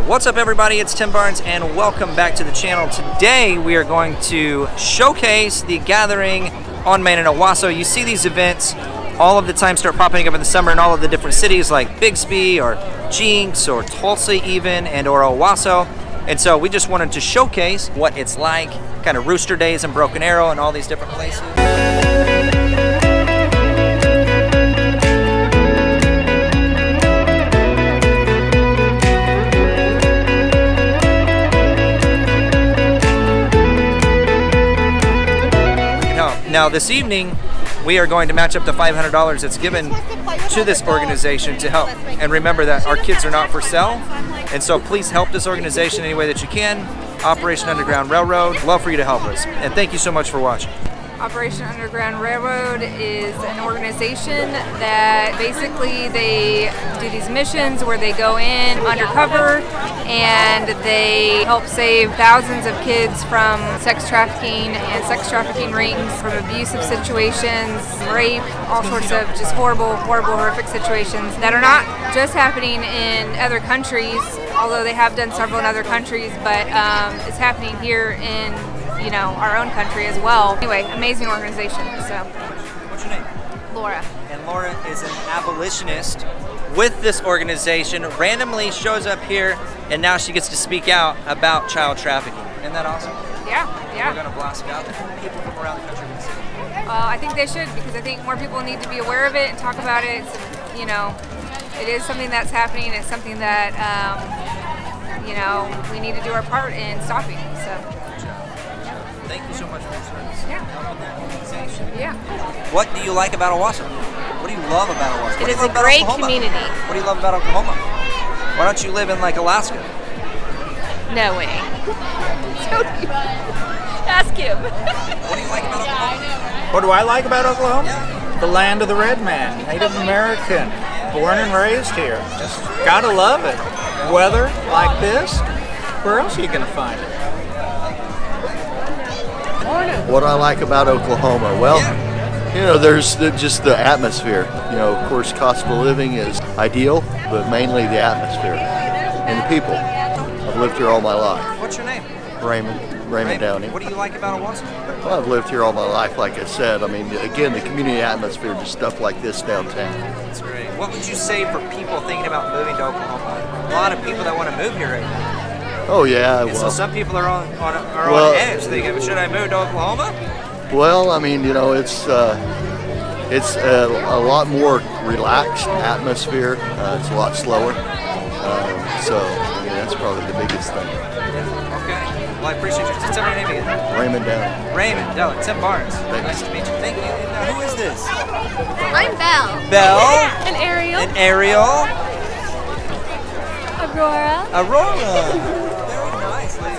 What's up everybody, it's Tim Barnes and welcome back to the channel. Today we are going to showcase the gathering on Main in Owasso. You see these events all of the time start popping up in the summer in all of the different cities like Expy or Jinx or Tulsa even and or Owasso. And so we just wanted to showcase what it's like, kind of Rooster Days and Broken Arrow and all these different places. Now this evening, we are going to match up the $500 that's given to this organization to help. And remember that our kids are not for sale. And so please help this organization any way that you can. Operation Underground Railroad, love for you to help us. And thank you so much for watching. Operation Underground Railroad is an organization that basically they do these missions where they go in undercover and they help save thousands of kids from sex trafficking and sex trafficking rings, from abusive situations, rape, all sorts of just horrible, horrific situations that are not just happening in other countries, although they have done several in other countries, but it's happening here in our own country as well. Anyway, amazing organization. So, what's your name? Laura. And Laura is an abolitionist with this organization, randomly shows up here, and now she gets to speak out about child trafficking. Isn't that awesome? Yeah. We're going to blast it out. People from around the country can see it. I think they should, because I think more people need to be aware of it and talk about it. It's, it is something that's happening. It's something that, we need to do our part in stopping. So. Thank you so much for your service. Yeah. What do you like about Owasso? What do you love about Owasso? It is a great community. What do you love about Oklahoma? Why don't you live in like Alaska? No way. Ask him. What do you like about Oklahoma? What do I like about Oklahoma? Yeah. The land of the red man, Native American, born and raised here. Just gotta love it. Weather like this, where else are you gonna find it? What I like about Oklahoma? Well, there's just the atmosphere. Of course, cost of living is ideal, but mainly the atmosphere and the people. I've lived here all my life. What's your name? Raymond Downey. What do you like about Owasso? Well, I've lived here all my life, like I said. I mean, again, the community atmosphere, just stuff like this downtown. That's great. What would you say for people thinking about moving to Oklahoma? A lot of people that want to move here right now. Oh yeah, well. So some people are on edge. Thinking, should I move to Oklahoma? Well, I mean, it's a lot more relaxed atmosphere. It's a lot slower. So that's probably the biggest thing. Okay. Well, I appreciate you. Tell me your name again. Raymond Downey. Raymond Downey. Tim Barnes. Thanks. Nice to meet you. Thank you. Now, who is this? I'm Belle. Belle. And Ariel. And Ariel. Aurora. Aurora.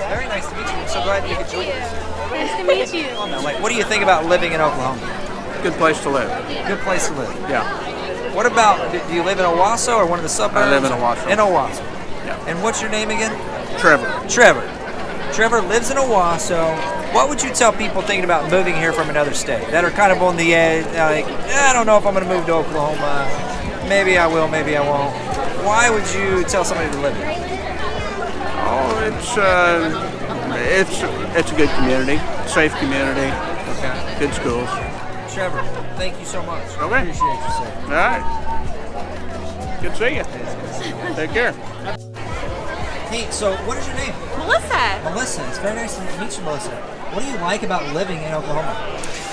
Very nice to meet you. I'm so glad you could join us. Nice to meet you. What do you think about living in Oklahoma? Good place to live. Good place to live. Yeah. What about, do you live in Owasso or one of the suburbs? I live in Owasso. In Owasso. Yeah. And what's your name again? Trevor. Trevor lives in Owasso. What would you tell people thinking about moving here from another state that are kind of on the edge, like, I don't know if I'm going to move to Oklahoma. Maybe I will, maybe I won't. Why would you tell somebody to live here? Oh, it's a good community, safe community. Okay. Good schools. Trevor, thank you so much. Okay. Appreciate you, sir. All right. Good to see you. Take care. Hey, so what is your name? Melissa. Melissa. It's very nice to meet you, Melissa. What do you like about living in Oklahoma?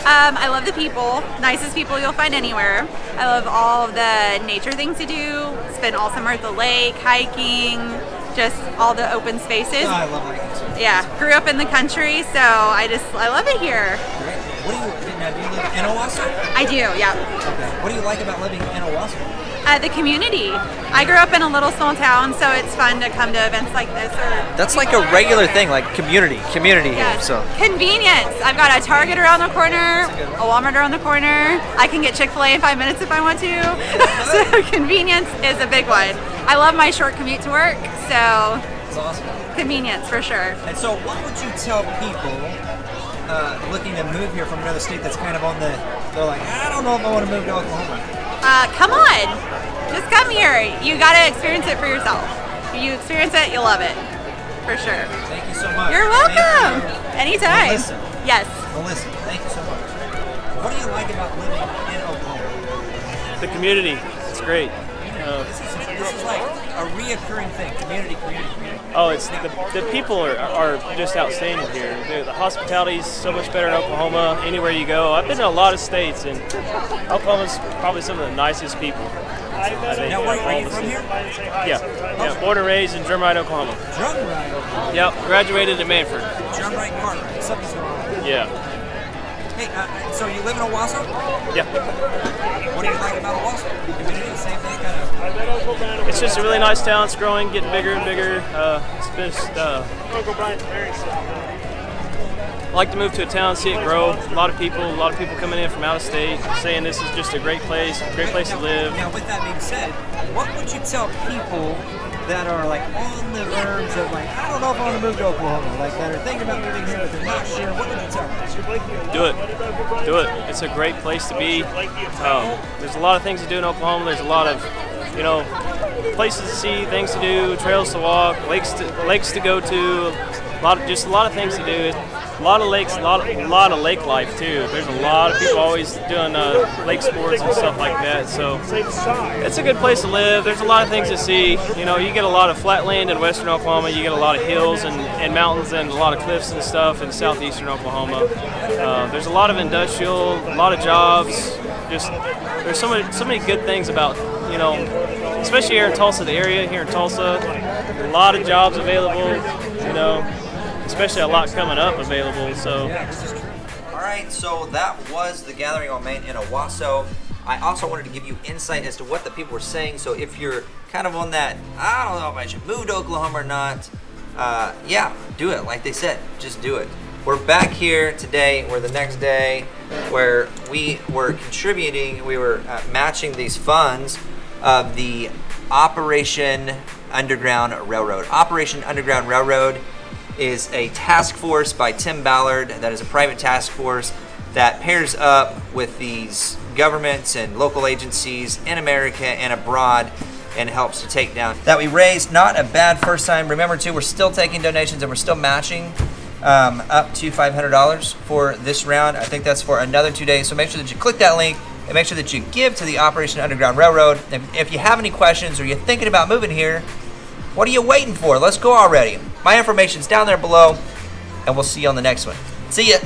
I love the people. Nicest people you'll find anywhere. I love all of the nature things to do. Spend all summer at the lake, hiking, just all the open spaces. Oh, I love hiking too. Yeah, grew up in the country, so I love it here. Great. Do you live in Owasso? I do, yeah. Okay. What do you like about living in Owasso? The community. I grew up in a little small town, so it's fun to come to events like this. That's like a regular thing, like community here. Yes. So Convenience. I've got a Target around the corner, a Walmart around the corner. I can get Chick-fil-A in 5 minutes if I want to. So convenience is a big one. I love my short commute to work, so it's awesome. Convenience for sure. And so what would you tell people looking to move here from another state that's kind of on the, they're like, I don't know if I want to move to Oklahoma? Come on. Just come here. You got to experience it for yourself. you experience it, you'll love it. For sure. Thank you so much. You're welcome. Anytime. Melissa. Yes. Melissa, thank you so much. What do you like about living in Oklahoma? The community, it's great. This is like a reoccurring thing. Community. Oh, it's the people are just outstanding here. The hospitality is so much better in Oklahoma. Anywhere you go, I've been to a lot of states, and Oklahoma's probably some of the nicest people. Now, are you from here? Yeah. Born and raised in Drumright, Oklahoma. Drumright. Yep. Graduated at Manford. Drumright Carter. Something's going on. Yeah. Hey, so you live in Owasso? Yeah. What do you like about Owasso? Community, same thing, kind of. It's just a really nice town. It's growing, getting bigger and bigger. It's just. I like to move to a town, see it grow. A lot of people coming in from out of state, saying this is just a great place to live. Now, with that being said, what would you tell people that are like on the verge of like, I don't know if I want to move to Oklahoma, like that are thinking about moving here but they're not sure? What would you tell them? Do it. It's a great place to be. There's a lot of things to do in Oklahoma. There's a lot of, places to see, things to do, trails to walk, lakes to go to. A lot of things to do. A lot of lakes, a lot of lake life too. There's a lot of people always doing lake sports and stuff like that. So it's a good place to live. There's a lot of things to see. You get a lot of flat land in western Oklahoma. You get a lot of hills and mountains and a lot of cliffs and stuff in southeastern Oklahoma. There's a lot of industrial, a lot of jobs. Just there's so many good things about especially here in Tulsa, the area here in Tulsa. A lot of jobs available. Especially a lot coming up available. So. All right, so that was the gathering on Main in Owasso. I also wanted to give you insight as to what the people were saying. So if you're kind of on that, I don't know if I should move to Oklahoma or not, yeah, do it. Like they said, just do it. We're back here today, or the next day, where we were contributing, we were matching these funds of the Operation Underground Railroad. Operation Underground Railroad is a task force by Tim Ballard that is a private task force that pairs up with these governments and local agencies in America and abroad and helps to take down. That we raised, not a bad first time. Remember too, we're still taking donations and we're still matching up to $500 for this round. I think that's for another 2 days. So make sure that you click that link and make sure that you give to the Operation Underground Railroad. If you have any questions or you're thinking about moving here, what are you waiting for? Let's go already. My information's down there below, and we'll see you on the next one. See ya.